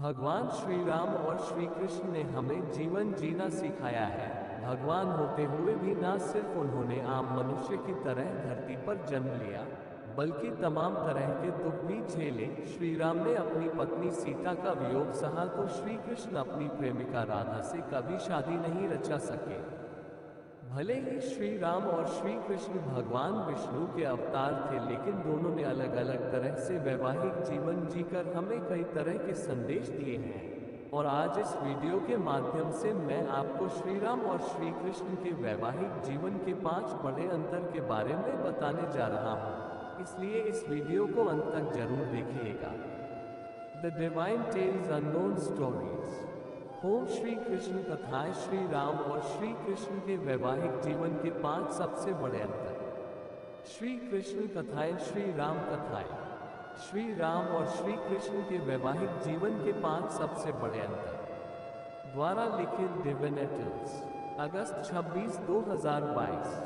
भगवान श्री राम और श्री कृष्ण ने हमें जीवन जीना सिखाया है। भगवान होते हुए भी न सिर्फ उन्होंने आम मनुष्य की तरह धरती पर जन्म लिया, बल्कि तमाम तरह के दुख भी झेले। श्री राम ने अपनी पत्नी सीता का वियोग सहा तो श्री कृष्ण अपनी प्रेमिका राधा से कभी शादी नहीं रचा सके। भले ही श्री राम और श्री कृष्ण भगवान विष्णु के अवतार थे, लेकिन दोनों ने अलग अलग तरह से वैवाहिक जीवन जीकर हमें कई तरह के संदेश दिए हैं। और आज इस वीडियो के माध्यम से मैं आपको श्री राम और श्री कृष्ण के वैवाहिक जीवन के 5 बड़े अंतर के बारे में बताने जा रहा हूँ, इसलिए इस वीडियो को अंत तक जरूर देखिएगा। The divine tales unknown stories. Home Shri Krishna कथाएं। श्री राम और श्री कृष्ण के वैवाहिक जीवन के 5 सबसे बड़े अंतर। श्री कृष्ण कथाएं। श्री राम कथाएं। श्री राम और श्री कृष्ण के वैवाहिक जीवन के 5 सबसे बड़े अंतर द्वारा लिखित डिविनिटीज, अगस्त 26, 2022।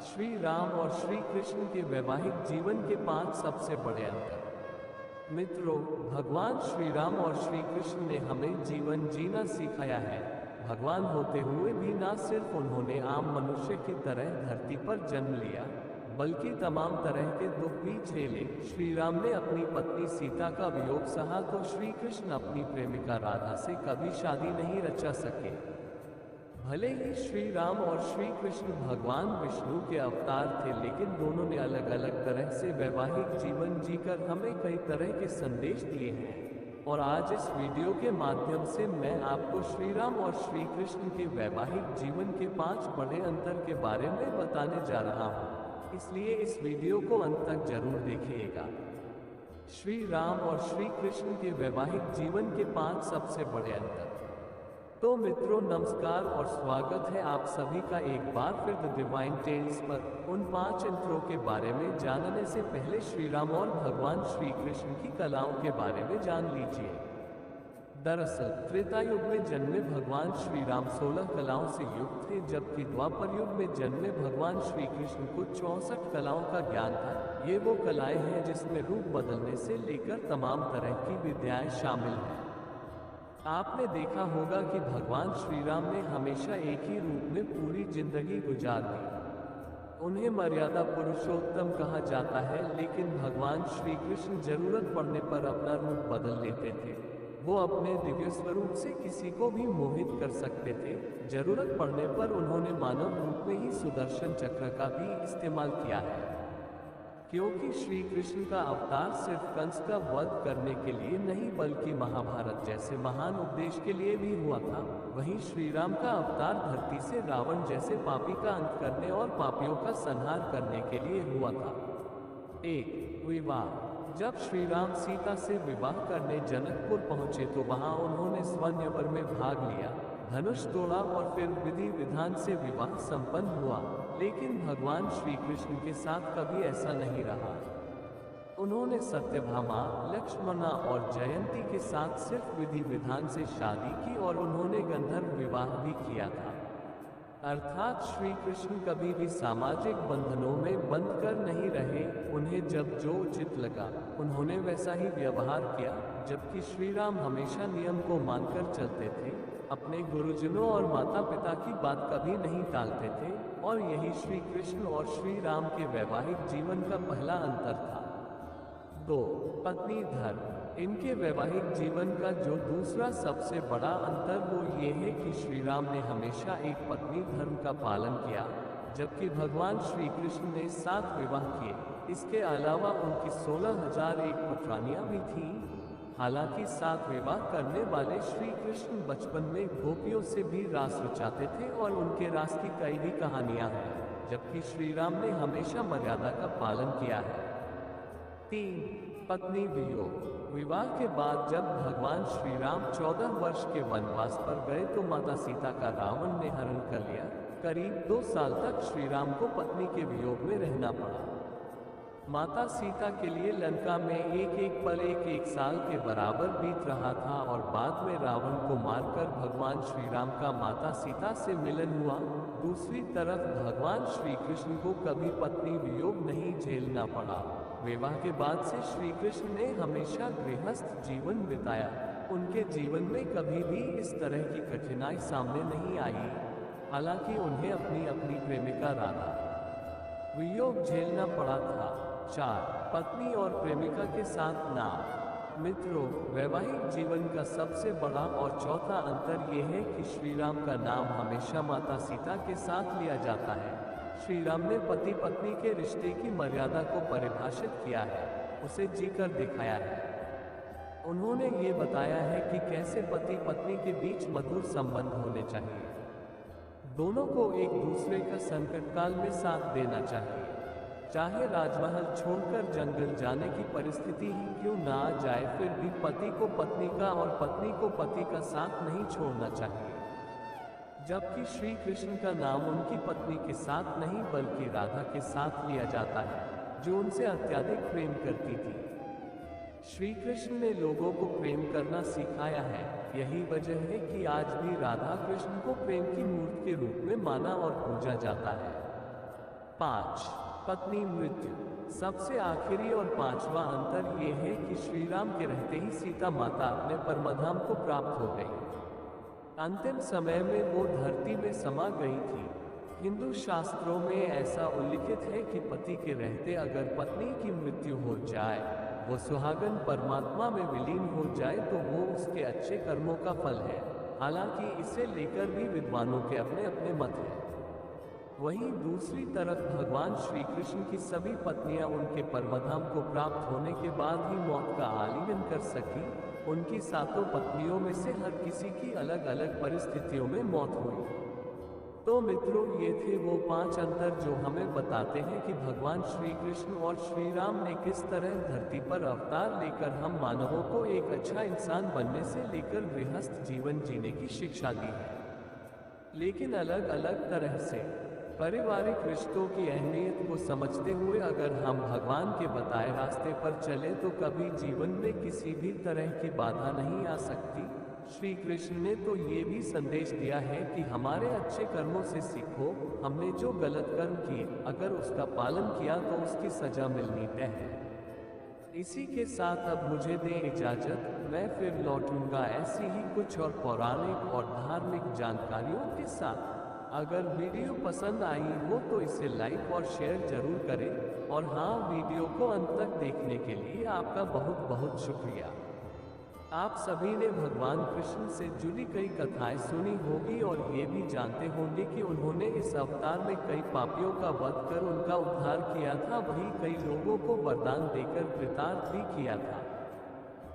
श्री राम और श्री कृष्ण के वैवाहिक जीवन के 5 सबसे बड़े अंतर। मित्रों, भगवान श्री राम और श्री कृष्ण ने हमें जीवन जीना सिखाया है। भगवान होते हुए भी न सिर्फ उन्होंने आम मनुष्य की तरह धरती पर जन्म लिया, बल्कि तमाम तरह के दुख भी झेले। श्री राम ने अपनी पत्नी सीता का वियोग सहा तो श्री कृष्ण अपनी प्रेमिका राधा से कभी शादी नहीं रचा सके। भले ही श्री राम और श्री कृष्ण भगवान विष्णु के अवतार थे, लेकिन दोनों ने अलग अलग तरह से वैवाहिक जीवन जीकर हमें कई तरह के संदेश दिए हैं। और आज इस वीडियो के माध्यम से मैं आपको श्री राम और श्री कृष्ण के वैवाहिक जीवन के 5 बड़े अंतर के बारे में बताने जा रहा हूँ, इसलिए इस वीडियो को अंत तक जरूर देखिएगा। श्री राम और श्री कृष्ण के वैवाहिक जीवन के 5 सबसे बड़े अंतर। तो मित्रों, नमस्कार और स्वागत है आप सभी का एक बार फिर द डिवाइन टेल्स पर। उन 5 अंतरों के बारे में जानने से पहले श्री राम और भगवान श्री कृष्ण की कलाओं के बारे में जान लीजिए। दरअसल त्रेता युग में जन्मे भगवान श्री राम 16 कलाओं से युक्त थे, जबकि द्वापर युग में जन्मे भगवान श्री कृष्ण को 64 कलाओं का ज्ञान था। ये वो कलाएं हैं जिसमें रूप बदलने से लेकर तमाम तरह की विद्याएं शामिल हैं। आपने देखा होगा कि भगवान श्री राम ने हमेशा एक ही रूप में पूरी जिंदगी गुजार दी। उन्हें मर्यादा पुरुषोत्तम कहा जाता है, लेकिन भगवान श्री कृष्ण जरूरत पड़ने पर अपना रूप बदल लेते थे। वो अपने दिव्य स्वरूप से किसी को भी मोहित कर सकते थे। जरूरत पड़ने पर उन्होंने मानव रूप में ही सुदर्शन चक्र का भी इस्तेमाल किया है। क्योंकि श्री कृष्ण का अवतार सिर्फ कंस का वध करने के लिए नहीं, बल्कि महाभारत जैसे महान उपदेश के लिए भी हुआ था। वहीं श्री राम का अवतार धरती से रावण जैसे पापी का अंत करने और पापियों का संहार करने के लिए हुआ था। 1. विवाह। जब श्री राम सीता से विवाह करने जनकपुर पहुंचे तो वहां उन्होंने स्वयंवर में भाग लिया, धनुष तोड़ा और फिर विधि विधान से विवाह संपन्न हुआ। लेकिन भगवान श्री कृष्ण के साथ कभी ऐसा नहीं रहा। उन्होंने सत्यभामा, लक्ष्मणा और जयंती के साथ सिर्फ विधि विधान से शादी की और उन्होंने गंधर्व विवाह भी किया था। अर्थात श्री कृष्ण कभी भी सामाजिक बंधनों में बंध कर नहीं रहे। उन्हें जब जो उचित लगा उन्होंने वैसा ही व्यवहार किया, जबकि श्री राम हमेशा नियम को मानकर चलते थे, अपने गुरुजनों और माता पिता की बात कभी नहीं टालते थे। और यही श्री कृष्ण और श्री राम के वैवाहिक जीवन का पहला अंतर था। 2. पत्नी धर्म। इनके वैवाहिक जीवन का जो दूसरा सबसे बड़ा अंतर वो ये है कि श्री राम ने हमेशा एक पत्नी धर्म का पालन किया, जबकि भगवान श्री कृष्ण ने 7 विवाह किए। इसके अलावा उनकी 16,001 पुत्रानियां भी थीं। हालांकि 7 विवाह करने वाले श्री कृष्ण बचपन में गोपियों से भी रास रचाते थे और उनके रास की कई भी कहानियां हैं, जबकि श्री राम ने हमेशा मर्यादा का पालन किया है। 3. पत्नी वियोग। विवाह के बाद जब भगवान श्री राम 14 वर्ष के वनवास पर गए तो माता सीता का रावण ने हरण कर लिया। करीब 2 साल तक श्री राम को पत्नी के वियोग में रहना पड़ा। माता सीता के लिए लंका में एक एक पल एक साल के बराबर बीत रहा था और बाद में रावण को मारकर भगवान श्री राम का माता सीता से मिलन हुआ। दूसरी तरफ भगवान श्री कृष्ण को कभी पत्नी वियोग नहीं झेलना पड़ा। विवाह के बाद से श्री कृष्ण ने हमेशा गृहस्थ जीवन बिताया। उनके जीवन में कभी भी इस तरह की कठिनाई सामने नहीं आई, हालांकि उन्हें अपनी अपनी प्रेमिका राधा वियोग झेलना पड़ा था। 4. पत्नी और प्रेमिका के साथ नाम। मित्रों, वैवाहिक जीवन का सबसे बड़ा और चौथा अंतर यह है कि श्री राम का नाम हमेशा माता सीता के साथ लिया जाता है। श्री राम ने पति पत्नी के रिश्ते की मर्यादा को परिभाषित किया है, उसे जीकर दिखाया है। उन्होंने ये बताया है कि कैसे पति पत्नी के बीच मधुर संबंध होने चाहिए। दोनों को एक दूसरे का संकट काल में साथ देना चाहिए, चाहे राजमहल छोड़कर जंगल जाने की परिस्थिति ही क्यों ना आ जाए, फिर भी पति को पत्नी का और पत्नी को पति का साथ नहीं छोड़ना चाहिए। जबकि श्री कृष्ण का नाम उनकी पत्नी के साथ नहीं बल्कि राधा के साथ लिया जाता है, जो उनसे अत्यधिक प्रेम करती थी। श्री कृष्ण ने लोगों को प्रेम करना सिखाया है। यही वजह है कि आज भी राधा कृष्ण को प्रेम की मूर्ति के रूप में माना और पूजा जाता है। 5. पत्नी मृत्यु। सबसे आखिरी और पांचवा अंतर यह है कि श्री राम के रहते ही सीता माता अपने परमधाम को प्राप्त हो गई। अंतिम समय में वो धरती में समा गई थी। हिंदू शास्त्रों में ऐसा उल्लिखित है कि पति के रहते अगर पत्नी की मृत्यु हो जाए, वो सुहागन परमात्मा में विलीन हो जाए तो वो उसके अच्छे कर्मों का फल है। हालांकि इसे लेकर भी विद्वानों के अपने अपने मत हैं। वहीं दूसरी तरफ भगवान श्री कृष्ण की सभी पत्नियां उनके परमधाम को प्राप्त होने के बाद ही मौत का आलिंगन कर सकी। उनकी 7 पत्नियों में से हर किसी की अलग अलग परिस्थितियों में मौत हुई। तो मित्रों, ये थे वो 5 अंतर जो हमें बताते हैं कि भगवान श्री कृष्ण और श्री राम ने किस तरह धरती पर अवतार लेकर हम मानवों को एक अच्छा इंसान बनने से लेकर गृहस्थ जीवन जीने की शिक्षा दी है, लेकिन अलग अलग तरह से। पारिवारिक रिश्तों की अहमियत को समझते हुए अगर हम भगवान के बताए रास्ते पर चले तो कभी जीवन में किसी भी तरह की बाधा नहीं आ सकती। श्री कृष्ण ने तो ये भी संदेश दिया है कि हमारे अच्छे कर्मों से सीखो। हमने जो गलत कर्म किए, अगर उसका पालन किया तो उसकी सजा मिलनी तय है। इसी के साथ अब मुझे दें इजाजत। मैं फिर लौटूंगा ऐसी ही कुछ और पौराणिक और धार्मिक जानकारियों के साथ। अगर वीडियो पसंद आई हो तो इसे लाइक और शेयर जरूर करें। और हाँ, वीडियो को अंत तक देखने के लिए आपका बहुत बहुत शुक्रिया। आप सभी ने भगवान कृष्ण से जुड़ी कई कथाएं सुनी होगी और ये भी जानते होंगे कि उन्होंने इस अवतार में कई पापियों का वध कर उनका उद्धार किया था, वहीं कई लोगों को वरदान देकर कृतार्थ भी किया था।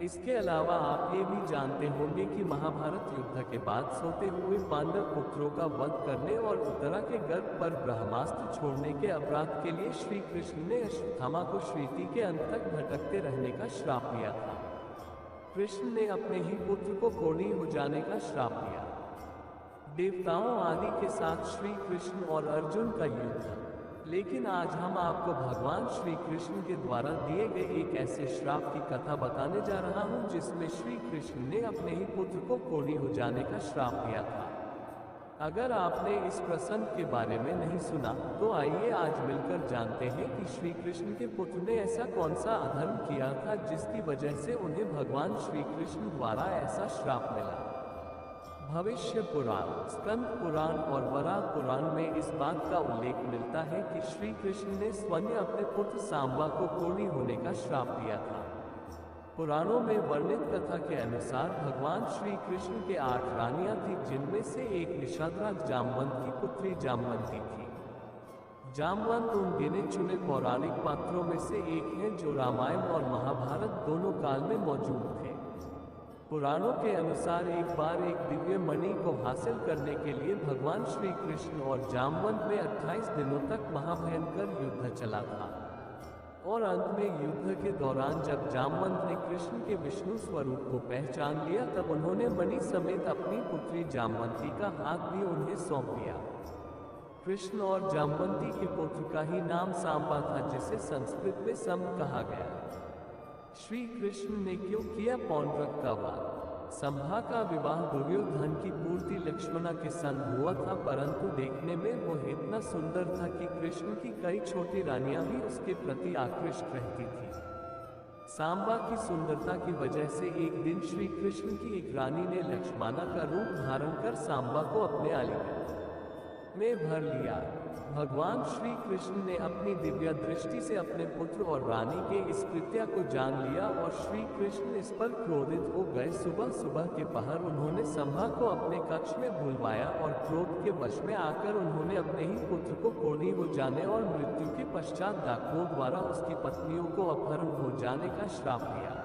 इसके अलावा आप ये भी जानते होंगे कि महाभारत युद्ध के बाद सोते हुए पांडव पुत्रों का वध करने और उत्तरा के गर्भ पर ब्रह्मास्त्र छोड़ने के अपराध के लिए श्री कृष्ण ने अश्वत्थामा को श्रीति के अंत तक भटकते रहने का श्राप दिया था। कृष्ण ने अपने ही पुत्र को कोढ़ी हो जाने का श्राप दिया। देवताओं आदि के साथ श्री कृष्ण और अर्जुन का युद्ध। लेकिन आज हम आपको भगवान श्री कृष्ण के द्वारा दिए गए एक ऐसे श्राप की कथा बताने जा रहा हूं जिसमें श्री कृष्ण ने अपने ही पुत्र को कोढ़ी हो जाने का श्राप दिया था। अगर आपने इस प्रसंग के बारे में नहीं सुना तो आइए आज मिलकर जानते हैं कि श्री कृष्ण के पुत्र ने ऐसा कौन सा अधर्म किया था जिसकी वजह से उन्हें भगवान श्री कृष्ण द्वारा ऐसा श्राप मिला। भविष्य पुराण, स्कंद पुराण और वराह पुराण में इस बात का उल्लेख मिलता है कि श्री कृष्ण ने स्वयं अपने पुत्र सांबा को कोढ़ी होने का श्राप दिया था। पुराणों में वर्णित कथा के अनुसार भगवान श्री कृष्ण के 8 रानियां थीं, जिनमें से एक निषादराज जामवंत की पुत्री जामवंती थी। जामवंत उन गिने चुने पौराणिक पात्रों में से एक हैं जो रामायण और महाभारत दोनों काल में मौजूद थे। पुराणों के अनुसार एक बार एक दिव्य मणि को हासिल करने के लिए भगवान श्री कृष्ण और जामवंत में 28 दिनों तक महाभयंकर युद्ध चला था। और अंत में युद्ध के दौरान जब जामवंत ने कृष्ण के विष्णु स्वरूप को पहचान लिया, तब उन्होंने मणि समेत अपनी पुत्री जामवंती का हाथ भी उन्हें सौंप दिया। कृष्ण और जामवंती के पुत्र का ही नाम सांबा था, जिसे संस्कृत में संब कहा गया। श्री कृष्ण ने क्यों किया पौंड्रक का वध? संभा का विवाह दुर्योधन की पूर्ति लक्ष्मणा के संग हुआ था, परंतु देखने में वो इतना सुंदर था कि कृष्ण की कई छोटी रानियां भी उसके प्रति आकृष्ट रहती थी। सांबा की सुंदरता की वजह से एक दिन श्री कृष्ण की एक रानी ने लक्ष्मणा का रूप धारण कर सांबा को अपने आलिंगन में भर लिया। भगवान श्री कृष्ण ने अपनी दिव्य दृष्टि से अपने पुत्र और रानी के इस कृत्य को जान लिया और श्री कृष्ण इस पर क्रोधित हो गए। सुबह सुबह के पहर उन्होंने संभा को अपने कक्ष में बुलवाया और क्रोध के वश में आकर उन्होंने अपने ही पुत्र को कोढ़ी हो जाने और मृत्यु के पश्चात डाकुओं द्वारा उसकी पत्नियों को अपहरण हो जाने का श्राप दिया।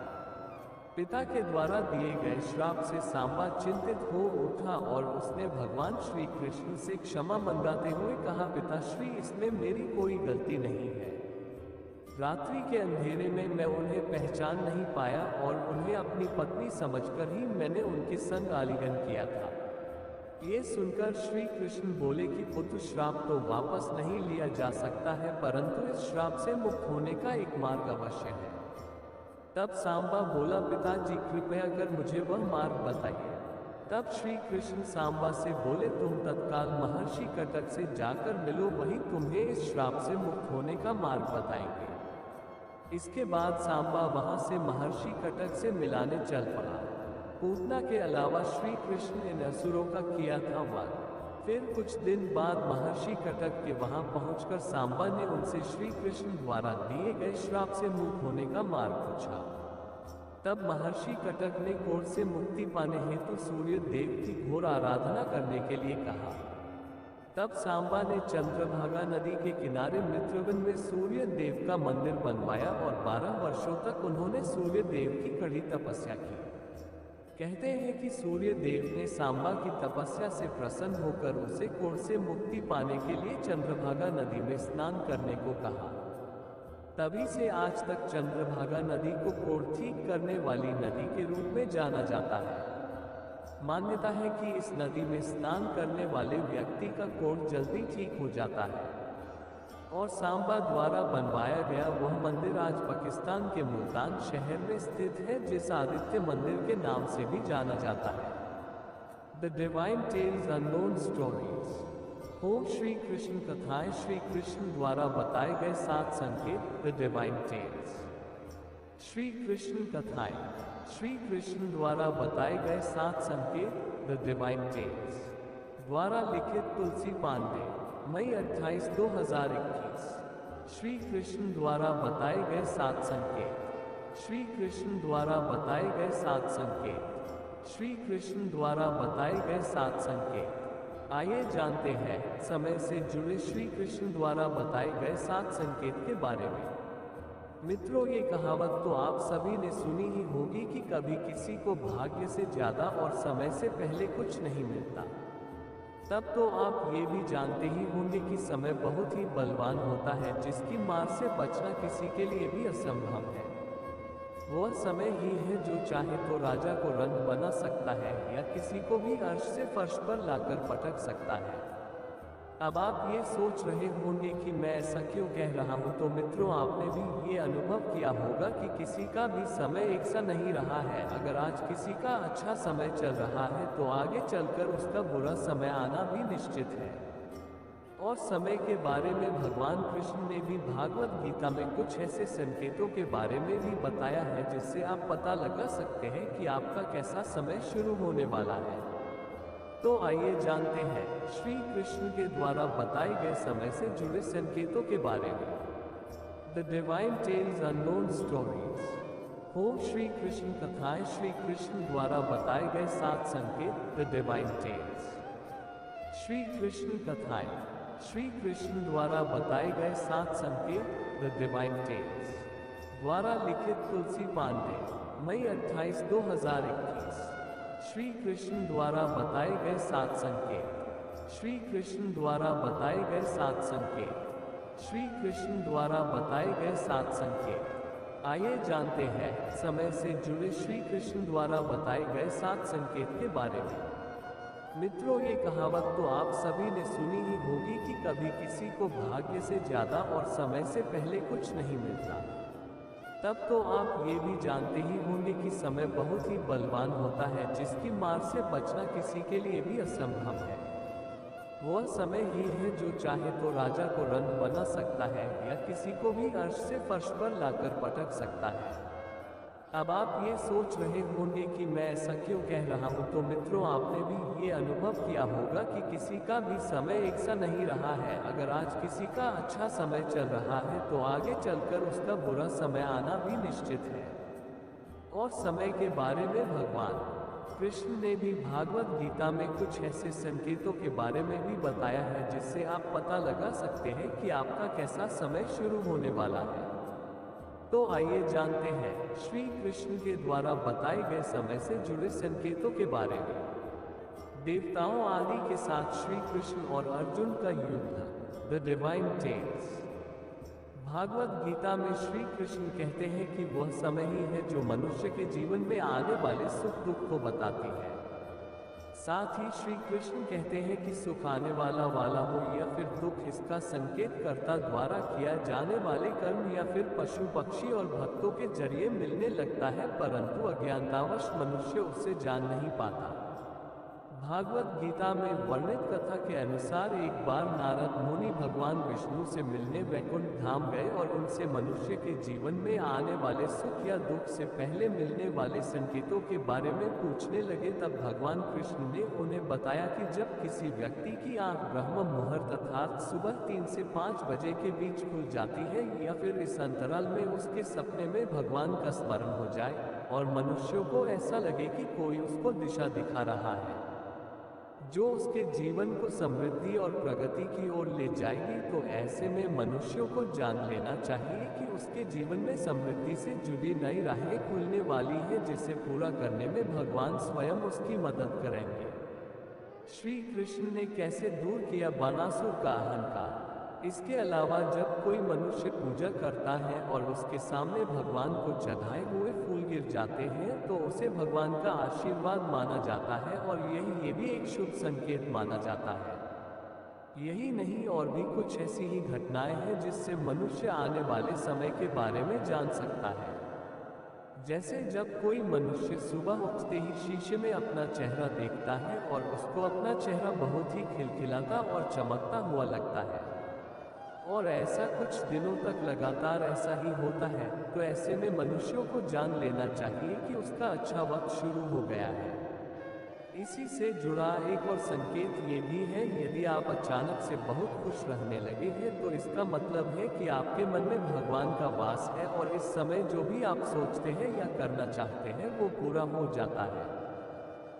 पिता के द्वारा दिए गए श्राप से सांबा चिंतित हो उठा और उसने भगवान श्री कृष्ण से क्षमा मंगाते हुए कहा, पिताश्री, इसमें मेरी कोई गलती नहीं है। रात्रि के अंधेरे में मैं उन्हें पहचान नहीं पाया और उन्हें अपनी पत्नी समझकर ही मैंने उनके संग आलिंगन किया था। ये सुनकर श्री कृष्ण बोले कि पुत्र, श्राप तो वापस नहीं लिया जा सकता है, परंतु इस श्राप से मुक्त होने का एक मार्ग अवश्य है। तब सांबा बोला, पिताजी कृपया कर मुझे वह मार्ग बताइए। तब श्री कृष्ण सांबा से बोले, तुम तत्काल महर्षि कटक से जाकर मिलो, वही तुम्हें इस श्राप से मुक्त होने का मार्ग बताएंगे। इसके बाद सांबा वहां से महर्षि कटक से मिलाने चल पड़ा। पूतना के अलावा श्री कृष्ण ने असुरों का किया था वध। फिर कुछ दिन बाद महर्षि कटक के वहां पहुंचकर सांबा ने उनसे श्री कृष्ण द्वारा दिए गए श्राप से मुक्त होने का मार्ग पूछा। तब महर्षि कटक ने कोढ़ से मुक्ति पाने हेतु सूर्य देव की घोर आराधना करने के लिए कहा। तब सांबा ने चंद्रभागा नदी के किनारे मित्रवन में सूर्य देव का मंदिर बनवाया और 12 वर्षों तक उन्होंने सूर्य देव की कड़ी तपस्या की। कहते हैं कि सूर्य देव ने सांबा की तपस्या से प्रसन्न होकर उसे कोढ़ से मुक्ति पाने के लिए चंद्रभागा नदी में स्नान करने को कहा। तभी से आज तक चंद्रभागा नदी को कोढ़ ठीक करने वाली नदी के रूप में जाना जाता है। मान्यता है कि इस नदी में स्नान करने वाले व्यक्ति का कोढ़ जल्दी ठीक हो जाता है और सांबा द्वारा बनवाया गया वह मंदिर आज पाकिस्तान के मुल्तान शहर में स्थित है, जिस आदित्य मंदिर के नाम से भी जाना जाता है। The divine tales unknown stories. Om Shri Krishna कथाएं श्री कृष्ण द्वारा बताए गए 7 संकेत। The divine tales. Shri Krishna कथाएं श्री कृष्ण द्वारा बताए गए 7 संकेत। द डिवाइन टेल्स द्वारा लिखित तुलसी पांडे, मई 28, 2021। श्री कृष्ण द्वारा बताए गए 7 संकेत। श्री कृष्ण द्वारा बताए गए 7 संकेत। श्री कृष्ण द्वारा बताए गए 7 संकेत। आइए जानते हैं समय से जुड़े श्री कृष्ण द्वारा बताए गए 7 संकेत के बारे में। मित्रों, ये कहावत तो आप सभी ने सुनी ही होगी कि कभी किसी को भाग्य से ज्यादा और समय से पहले कुछ नहीं मिलता। तब तो आप ये भी जानते ही होंगे कि समय बहुत ही बलवान होता है, जिसकी मार से बचना किसी के लिए भी असंभव है। वह समय ही है जो चाहे तो राजा को रंग बना सकता है या किसी को भी अर्श से फर्श पर लाकर पटक सकता है। अब आप ये सोच रहे होंगे कि मैं ऐसा क्यों कह रहा हूँ, तो मित्रों, आपने भी ये अनुभव किया होगा कि किसी का भी समय एक सा नहीं रहा है। अगर आज किसी का अच्छा समय चल रहा है तो आगे चलकर उसका बुरा समय आना भी निश्चित है। और समय के बारे में भगवान कृष्ण ने भी भागवत गीता में कुछ ऐसे संकेतों के बारे में भी बताया है जिससे आप पता लगा सकते हैं कि आपका कैसा समय शुरू होने वाला है। तो आइए जानते हैं श्री कृष्ण के द्वारा बताए गए समय से जुड़े संकेतों के बारे में। The divine tales unknown stories. Om Shri Krishna कथाएं श्री कृष्ण द्वारा बताए गए 7 संकेत। The divine tales. Shri Krishna कथाएं श्री कृष्ण द्वारा बताए गए 7 संकेत। द डिवाइन टेल्स द्वारा लिखित तुलसी पांडे, मई 28, 2021। श्री कृष्ण द्वारा बताए गए 7 संकेत। श्री कृष्ण द्वारा बताए गए 7 संकेत। श्री कृष्ण द्वारा बताए गए 7 संकेत। आइए जानते हैं समय से जुड़े श्री कृष्ण द्वारा बताए गए 7 संकेत के बारे में। मित्रों, ये कहावत तो आप सभी ने सुनी ही होगी कि कभी किसी को भाग्य से ज्यादा और समय से पहले कुछ नहीं मिलता। तब तो आप ये भी जानते ही होंगे कि समय बहुत ही बलवान होता है, जिसकी मार से बचना किसी के लिए भी असंभव है। वह समय ही है जो चाहे तो राजा को रंग बना सकता है या किसी को भी अर्श से फर्श पर लाकर पटक सकता है। अब आप ये सोच रहे होंगे कि मैं ऐसा क्यों कह रहा हूँ, तो मित्रों आपने भी ये अनुभव किया होगा कि किसी का भी समय एक सा नहीं रहा है। अगर आज किसी का अच्छा समय चल रहा है तो आगे चलकर उसका बुरा समय आना भी निश्चित है। और समय के बारे में भगवान कृष्ण ने भी भागवत गीता में कुछ ऐसे संकेतों के बारे में भी बताया है जिससे आप पता लगा सकते हैं कि आपका कैसा समय शुरू होने वाला है। तो आइए जानते हैं श्री कृष्ण के द्वारा बताए गए समय से जुड़े संकेतों के बारे में। देवताओं आदि के साथ श्री कृष्ण और अर्जुन का युद्ध, the divine tales. Bhagavad Gita में श्री कृष्ण कहते हैं कि वह समय ही है जो मनुष्य के जीवन में आने वाले सुख दुख को बताती है। साथ ही श्री कृष्ण कहते हैं कि सुख आने वाला हो या फिर दुख, इसका संकेत कर्ता द्वारा किया जाने वाले कर्म या फिर पशु पक्षी और भक्तों के जरिए मिलने लगता है, परंतु अज्ञानतावश मनुष्य उसे जान नहीं पाता। भागवत गीता में वर्णित कथा के अनुसार एक बार नारद मुनि भगवान विष्णु से मिलने वैकुंठ धाम गए और उनसे मनुष्य के जीवन में आने वाले सुख या दुख से पहले मिलने वाले संकेतों के बारे में पूछने लगे। तब भगवान कृष्ण ने उन्हें बताया कि जब किसी व्यक्ति की आंख ब्रह्म मुहूर्त अर्थात सुबह 3 से 5 बजे के बीच खुल जाती है या फिर इस अंतराल में उसके सपने में भगवान का स्मरण हो जाए और मनुष्यों को ऐसा लगे कि कोई उसको दिशा दिखा रहा है जो उसके जीवन को समृद्धि और प्रगति की ओर ले जाएगी, तो ऐसे में मनुष्यों को जान लेना चाहिए कि उसके जीवन में समृद्धि से जुड़ी नई राहें खुलने वाली है, जिसे पूरा करने में भगवान स्वयं उसकी मदद करेंगे। श्री कृष्ण ने कैसे दूर किया बानासुर का अहंकार। इसके अलावा जब कोई मनुष्य पूजा करता है और उसके सामने भगवान को चढ़ाए हुए फूल गिर जाते हैं तो उसे भगवान का आशीर्वाद माना जाता है और ये भी एक शुभ संकेत माना जाता है। यही नहीं, और भी कुछ ऐसी ही घटनाएं हैं जिससे मनुष्य आने वाले समय के बारे में जान सकता है। जैसे जब कोई मनुष्य सुबह उठते ही शीशे में अपना चेहरा देखता है और उसको अपना चेहरा बहुत ही खिलखिलाता और चमकता हुआ लगता है और ऐसा कुछ दिनों तक लगातार ऐसा ही होता है, तो ऐसे में मनुष्यों को जान लेना चाहिए कि उसका अच्छा वक्त शुरू हो गया है। इसी से जुड़ा एक और संकेत ये भी है, यदि आप अचानक से बहुत खुश रहने लगे हैं तो इसका मतलब है कि आपके मन में भगवान का वास है और इस समय जो भी आप सोचते हैं या करना चाहते हैं वो पूरा हो जाता है।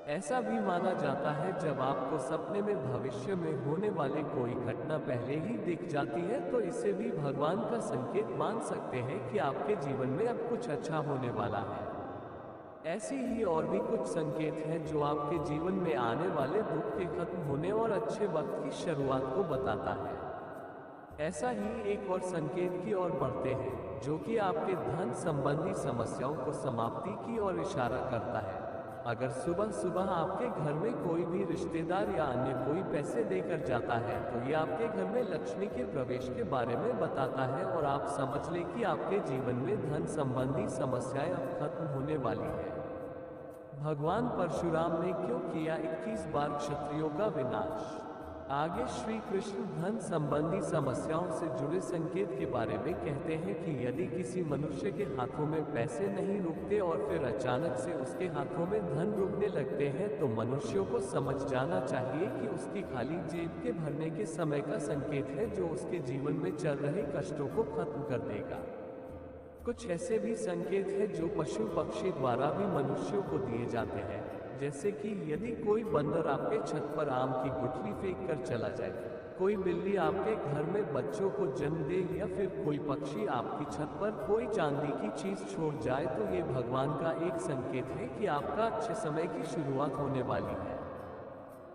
ऐसा भी माना जाता है जब आपको सपने में भविष्य में होने वाली कोई घटना पहले ही दिख जाती है तो इसे भी भगवान का संकेत मान सकते हैं कि आपके जीवन में अब कुछ अच्छा होने वाला है। ऐसी ही और भी कुछ संकेत हैं जो आपके जीवन में आने वाले दुख के खत्म होने और अच्छे वक्त की शुरुआत को बताता है। ऐसा ही एक और संकेत की ओर बढ़ते हैं जो कि आपके धन संबंधी समस्याओं को समाप्ति की ओर इशारा करता है। अगर सुबह सुबह आपके घर में कोई भी रिश्तेदार या अन्य कोई पैसे देकर जाता है तो ये आपके घर में लक्ष्मी के प्रवेश के बारे में बताता है और आप समझ लें कि आपके जीवन में धन संबंधी समस्याएं अब खत्म होने वाली है। भगवान परशुराम ने क्यों किया 21 बार क्षत्रियों का विनाश। आगे श्री कृष्ण धन संबंधी समस्याओं से जुड़े संकेत के बारे में कहते हैं कि यदि किसी मनुष्य के हाथों में पैसे नहीं रुकते और फिर अचानक से उसके हाथों में धन रुकने लगते हैं तो मनुष्यों को समझ जाना चाहिए कि उसकी खाली जेब के भरने के समय का संकेत है जो उसके जीवन में चल रहे कष्टों को खत्म कर देगा। कुछ ऐसे भी संकेत हैं जो पशु पक्षी द्वारा भी मनुष्यों को दिए जाते हैं, जैसे कि यदि कोई बंदर आपके छत पर आम की गुठली फेंक कर चला जाए, कोई बिल्ली आपके घर में बच्चों को जन्म दे या फिर कोई पक्षी आपकी छत पर कोई चांदी की चीज छोड़ जाए तो ये भगवान का एक संकेत है कि आपका अच्छे समय की शुरुआत होने वाली है।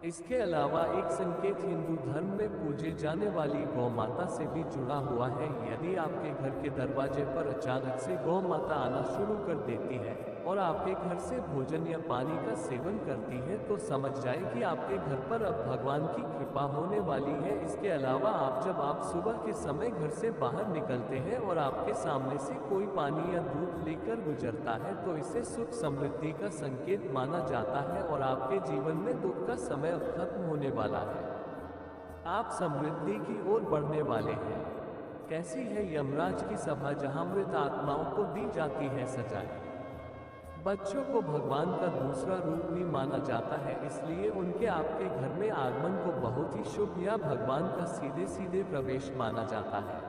इसके अलावा एक संकेत हिंदू धर्म में पूजे जाने वाली गौ माता से भी जुड़ा हुआ है। यदि आपके घर के दरवाजे पर अचानक से गौ माता आना शुरू कर देती है और आपके घर से भोजन या पानी का सेवन करती है तो समझ जाए कि आपके घर पर अब भगवान की कृपा होने वाली है। इसके अलावा जब आप सुबह के समय घर से बाहर निकलते हैं और आपके सामने से कोई पानी या दूध लेकर गुजरता है तो इसे सुख समृद्धि का संकेत माना जाता है और आपके जीवन में दुख का समय अब खत्म होने वाला है। आप समृद्धि की ओर बढ़ने वाले हैं। कैसी है यमराज की सभा जहां मृत आत्माओं को दी जाती है सजाएं। बच्चों को भगवान का दूसरा रूप भी माना जाता है, इसलिए उनके आपके घर में आगमन को बहुत ही शुभ या भगवान का सीधे सीधे प्रवेश माना जाता है।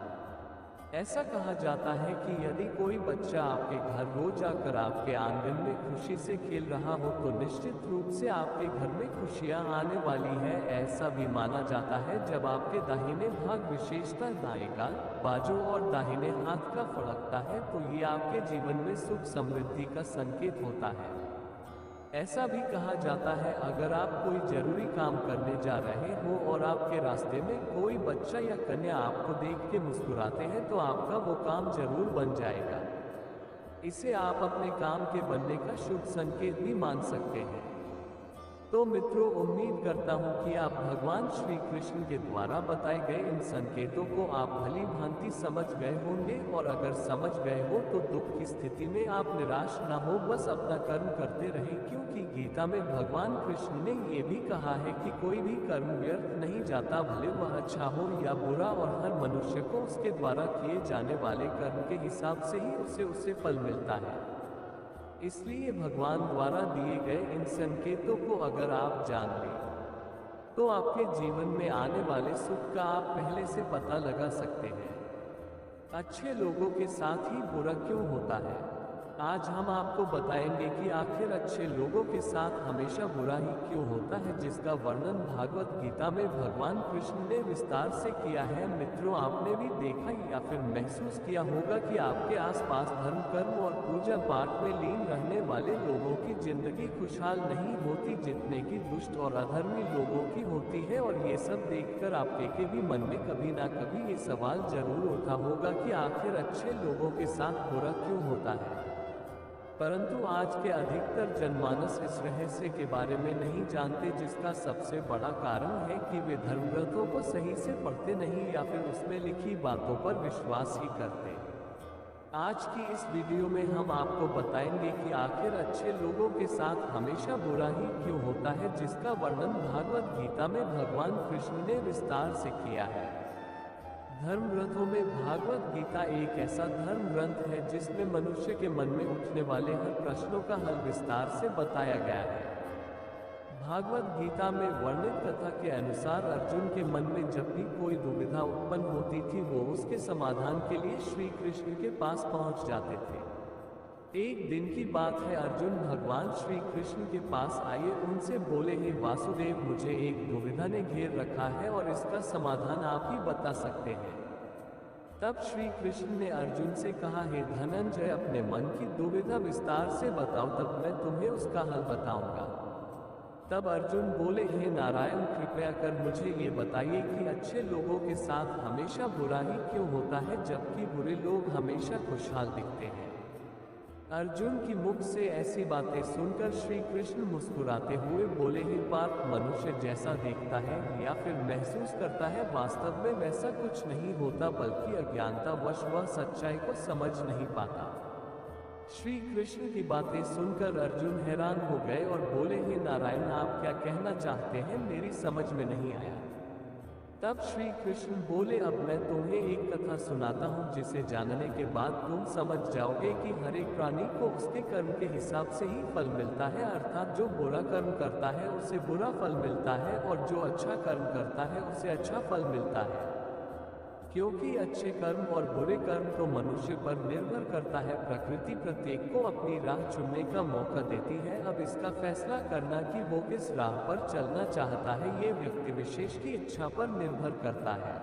ऐसा कहा जाता है कि यदि कोई बच्चा आपके घर रोज आकर आपके आंगन में खुशी से खेल रहा हो तो निश्चित रूप से आपके घर में खुशियां आने वाली है। ऐसा भी माना जाता है जब आपके दाहिने भाग विशेषतः दाएं गाल, बाजू और दाहिने हाथ का फड़कता है तो ये आपके जीवन में सुख समृद्धि का संकेत होता है। ऐसा भी कहा जाता है अगर आप कोई जरूरी काम करने जा रहे हो और आपके रास्ते में कोई बच्चा या कन्या आपको देख के मुस्कुराते हैं तो आपका वो काम जरूर बन जाएगा। इसे आप अपने काम के बनने का शुभ संकेत भी मान सकते हैं। तो मित्रों, उम्मीद करता हूँ कि आप भगवान श्री कृष्ण के द्वारा बताए गए इन संकेतों को आप भली भांति समझ गए होंगे, और अगर समझ गए हो तो दुख की स्थिति में आप निराश न हो, बस अपना कर्म करते रहें, क्योंकि गीता में भगवान कृष्ण ने ये भी कहा है कि कोई भी कर्म व्यर्थ नहीं जाता, भले वह अच्छा हो या बुरा, और हर मनुष्य को उसके द्वारा किए जाने वाले कर्म के हिसाब से ही उसे फल मिलता है। इसलिए भगवान द्वारा दिए गए इन संकेतों को अगर आप जान लें तो आपके जीवन में आने वाले सुख का आप पहले से पता लगा सकते हैं। अच्छे लोगों के साथ ही बुरा क्यों होता है? आज हम आपको बताएंगे कि आखिर अच्छे लोगों के साथ हमेशा बुरा ही क्यों होता है, जिसका वर्णन भागवत गीता में भगवान कृष्ण ने विस्तार से किया है। मित्रों, आपने भी देखा या फिर महसूस किया होगा कि आपके आसपास धर्म, कर्म और पूजा पाठ में लीन रहने वाले लोगों की जिंदगी खुशहाल नहीं होती जितने की दुष्ट और अधर्मी लोगों की होती है। और ये सब देखकर आपके भी मन में कभी ना कभी ये सवाल जरूर उठा होगा कि आखिर अच्छे लोगों के साथ बुरा क्यों होता है। परंतु आज के अधिकतर जनमानस इस रहस्य के बारे में नहीं जानते, जिसका सबसे बड़ा कारण है कि वे धर्मग्रंथों को सही से पढ़ते नहीं या फिर उसमें लिखी बातों पर विश्वास ही करते। आज की इस वीडियो में हम आपको बताएंगे कि आखिर अच्छे लोगों के साथ हमेशा बुरा ही क्यों होता है, जिसका वर्णन भागवत गीता में भगवान कृष्ण ने विस्तार से किया है। धर्म ग्रंथों में भागवत गीता एक ऐसा धर्म ग्रंथ है जिसमें मनुष्य के मन में उठने वाले हर प्रश्नों का हल विस्तार से बताया गया है। भागवत गीता में वर्णित कथा के अनुसार अर्जुन के मन में जब भी कोई दुविधा उत्पन्न होती थी वो उसके समाधान के लिए श्री कृष्ण के पास पहुंच जाते थे। एक दिन की बात है, अर्जुन भगवान श्री कृष्ण के पास आए, उनसे बोले, हे वासुदेव, मुझे एक दुविधा ने घेर रखा है और इसका समाधान आप ही बता सकते हैं। तब श्री कृष्ण ने अर्जुन से कहा, हे धनंजय, अपने मन की दुविधा विस्तार से बताओ, तब मैं तुम्हें उसका हल बताऊंगा। तब अर्जुन बोले, हे नारायण, कृपया कर मुझे ये बताइए कि अच्छे लोगों के साथ हमेशा बुरा ही क्यों होता है जबकि बुरे लोग हमेशा खुशहाल दिखते हैं। अर्जुन की मुख से ऐसी बातें सुनकर श्री कृष्ण मुस्कुराते हुए बोले, हे पार्थ, मनुष्य जैसा देखता है या फिर महसूस करता है वास्तव में वैसा कुछ नहीं होता, बल्कि अज्ञानतावश वह सच्चाई को समझ नहीं पाता। श्री कृष्ण की बातें सुनकर अर्जुन हैरान हो गए और बोले, हे नारायण, आप क्या कहना चाहते हैं, मेरी समझ में नहीं आया। तब श्री कृष्ण बोले, अब मैं तुम्हें एक कथा सुनाता हूँ जिसे जानने के बाद तुम समझ जाओगे कि हर एक प्राणी को उसके कर्म के हिसाब से ही फल मिलता है, अर्थात जो बुरा कर्म करता है उसे बुरा फल मिलता है और जो अच्छा कर्म करता है उसे अच्छा फल मिलता है। क्योंकि अच्छे कर्म और बुरे कर्म तो मनुष्य पर निर्भर करता है। प्रकृति प्रत्येक को अपनी राह चुनने का मौका देती है। अब इसका फैसला करना कि वो किस राह पर चलना चाहता है ये व्यक्ति विशेष की इच्छा पर निर्भर करता है।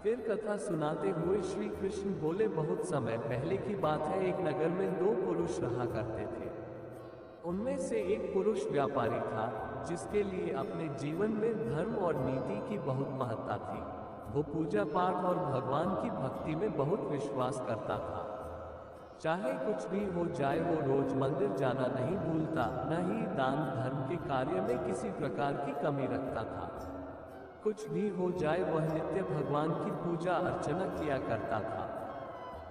फिर कथा सुनाते हुए श्री कृष्ण बोले, बहुत समय पहले की बात है, एक नगर में दो पुरुष रहा करते थे। उनमें से एक पुरुष व्यापारी था जिसके लिए अपने जीवन में धर्म और नीति की बहुत महत्ता थी। वो पूजा पाठ और भगवान की भक्ति में बहुत विश्वास करता था। चाहे कुछ भी हो जाए, वो रोज मंदिर जाना नहीं भूलता, न ही दान धर्म के कार्य में किसी प्रकार की कमी रखता था। कुछ भी हो जाए, वह नित्य भगवान की पूजा अर्चना किया करता था।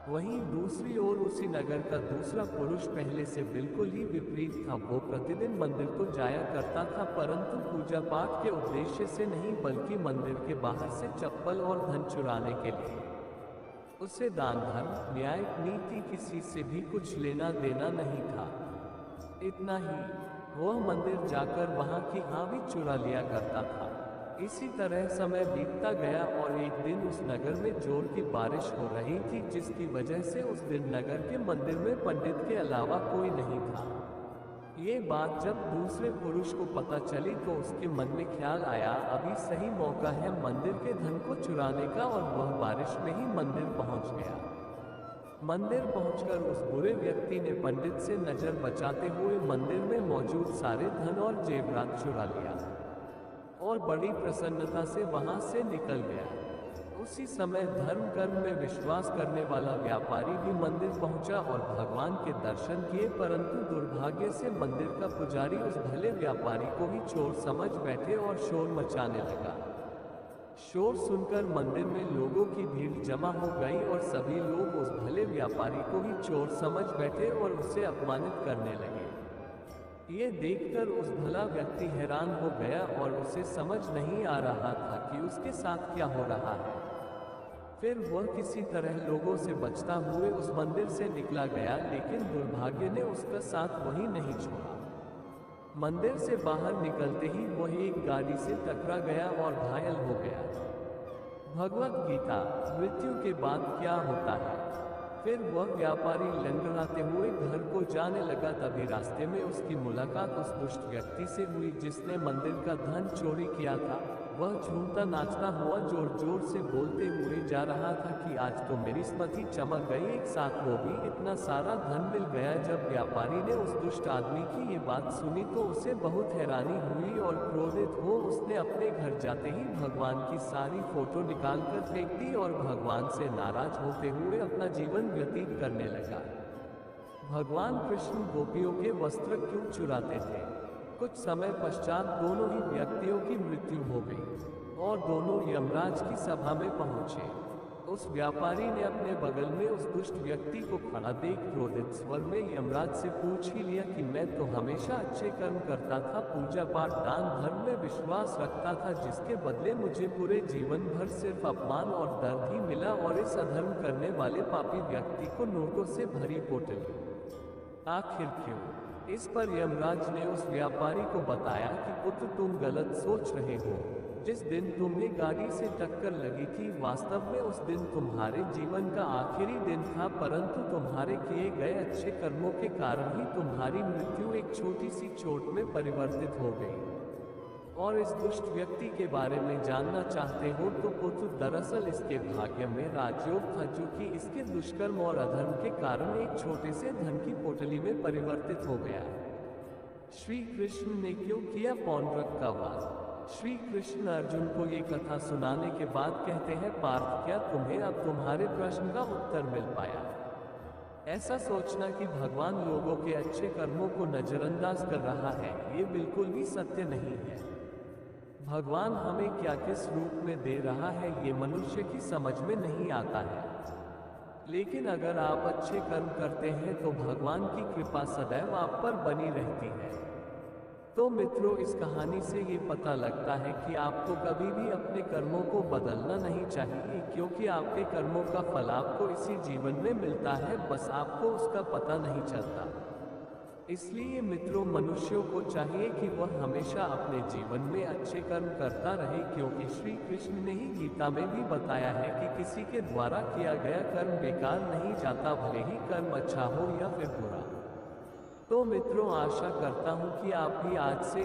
वहीं दूसरी ओर उसी नगर का दूसरा पुरुष पहले से बिल्कुल ही विपरीत था। वो प्रतिदिन मंदिर तो जाया करता था, परंतु पूजा पाठ के उद्देश्य से नहीं, बल्कि मंदिर के बाहर से चप्पल और धन चुराने के लिए। उसे दान धर्म, न्याय, नीति किसी से भी कुछ लेना देना नहीं था। इतना ही, वह मंदिर जाकर वहां की हाँ भी चुरा लिया करता था। इसी तरह समय बीतता गया और एक दिन उस नगर में जोर की बारिश हो रही थी, जिसकी वजह से उस दिन नगर के मंदिर में पंडित के अलावा कोई नहीं था। ये बात जब दूसरे पुरुष को पता चली तो उसके मन में ख्याल आया, अभी सही मौका है मंदिर के धन को चुराने का, और वह बारिश में ही मंदिर पहुंच गया। मंदिर पहुंचकर उस बुरे व्यक्ति ने पंडित से नजर बचाते हुए मंदिर में मौजूद सारे धन और जेवरात चुरा लिया और बड़ी प्रसन्नता से वहां से निकल गया। उसी समय धर्म कर्म में विश्वास करने वाला व्यापारी भी मंदिर पहुंचा और भगवान के दर्शन किए, परंतु दुर्भाग्य से मंदिर का पुजारी उस भले व्यापारी को भी चोर समझ बैठे और शोर मचाने लगा। शोर सुनकर मंदिर में लोगों की भीड़ जमा हो गई और सभी लोग उस भले व्यापारी को भी चोर समझ बैठे और उसे अपमानित करने लगे। ये देखकर उस भला व्यक्ति हैरान हो गया और उसे समझ नहीं आ रहा था कि उसके साथ क्या हो रहा है। फिर वह किसी तरह लोगों से बचता हुए उस मंदिर से निकला गया, लेकिन दुर्भाग्य ने उसका साथ वहीं नहीं छोड़ा। मंदिर से बाहर निकलते ही वह एक गाड़ी से टकरा गया और घायल हो गया। भगवत गीता, मृत्यु के बाद क्या होता है। फिर वह व्यापारी लंगड़ाते हुए घर को जाने लगा, तभी रास्ते में उसकी मुलाकात उस दुष्ट व्यक्ति से हुई जिसने मंदिर का धन चोरी किया था। वह झूमता नाचता हुआ जोर जोर से बोलते हुए जा रहा था कि आज तो मेरी स्मृति चमक गई, एक साथ वो भी इतना सारा धन मिल गया। जब व्यापारी ने उस दुष्ट आदमी की ये बात सुनी तो उसे बहुत हैरानी हुई और क्रोधित हो उसने अपने घर जाते ही भगवान की सारी फोटो निकाल कर फेंक दी और भगवान से नाराज होते हुए अपना जीवन व्यतीत करने लगा। भगवान कृष्ण गोपियों के वस्त्र क्यों चुराते थे। कुछ समय पश्चात दोनों ही व्यक्तियों की मृत्यु हो गई और दोनों यमराज की सभा में पहुंचे। उस व्यापारी ने अपने बगल में उस दुष्ट व्यक्ति को खड़ा देख क्रोधित स्वर में यमराज से पूछ ही लिया कि मैं तो हमेशा अच्छे कर्म करता था, पूजा पाठ दान धर्म में विश्वास रखता था, जिसके बदले मुझे पूरे जीवन भर सिर्फ अपमान और दर्द ही मिला, और इस अधर्म करने वाले पापी व्यक्ति को नोटों से भरी पोटली, आखिर क्यों। इस पर यमराज ने उस व्यापारी को बताया कि पुत्र तुम गलत सोच रहे हो। जिस दिन तुम्हें गाड़ी से टक्कर लगी थी वास्तव में उस दिन तुम्हारे जीवन का आखिरी दिन था, परंतु तुम्हारे किए गए अच्छे कर्मों के कारण ही तुम्हारी मृत्यु एक छोटी सी चोट में परिवर्तित हो गई। और इस दुष्ट व्यक्ति के बारे में जानना चाहते हो तो पुत्र दरअसल इसके भाग्य में राजयोग था, जो कि इसके दुष्कर्म और अधर्म के कारण एक छोटे से धन की पोटली में परिवर्तित हो गया। श्री कृष्ण ने क्यों किया पौंड्रक का वार। श्री कृष्ण अर्जुन को ये कथा सुनाने के बाद कहते हैं, पार्थ क्या तुम्हें अब तुम्हारे प्रश्न का उत्तर मिल पाया। ऐसा सोचना कि भगवान लोगों के अच्छे कर्मों को नजरअंदाज कर रहा है, ये बिल्कुल भी सत्य नहीं है। भगवान हमें क्या किस रूप में दे रहा है ये मनुष्य की समझ में नहीं आता है, लेकिन अगर आप अच्छे कर्म करते हैं तो भगवान की कृपा सदैव आप पर बनी रहती है। तो मित्रों, इस कहानी से ये पता लगता है कि आपको कभी भी अपने कर्मों को बदलना नहीं चाहिए, क्योंकि आपके कर्मों का फल आपको इसी जीवन में मिलता है, बस आपको उसका पता नहीं चलता। इसलिए मित्रों, मनुष्यों को चाहिए कि वह हमेशा अपने जीवन में अच्छे कर्म करता रहे, क्योंकि श्री कृष्ण ने ही गीता में भी बताया है कि किसी के द्वारा किया गया कर्म बेकार नहीं जाता, भले ही कर्म अच्छा हो या फिर बुरा। तो मित्रों, आशा करता हूँ कि आप भी आज से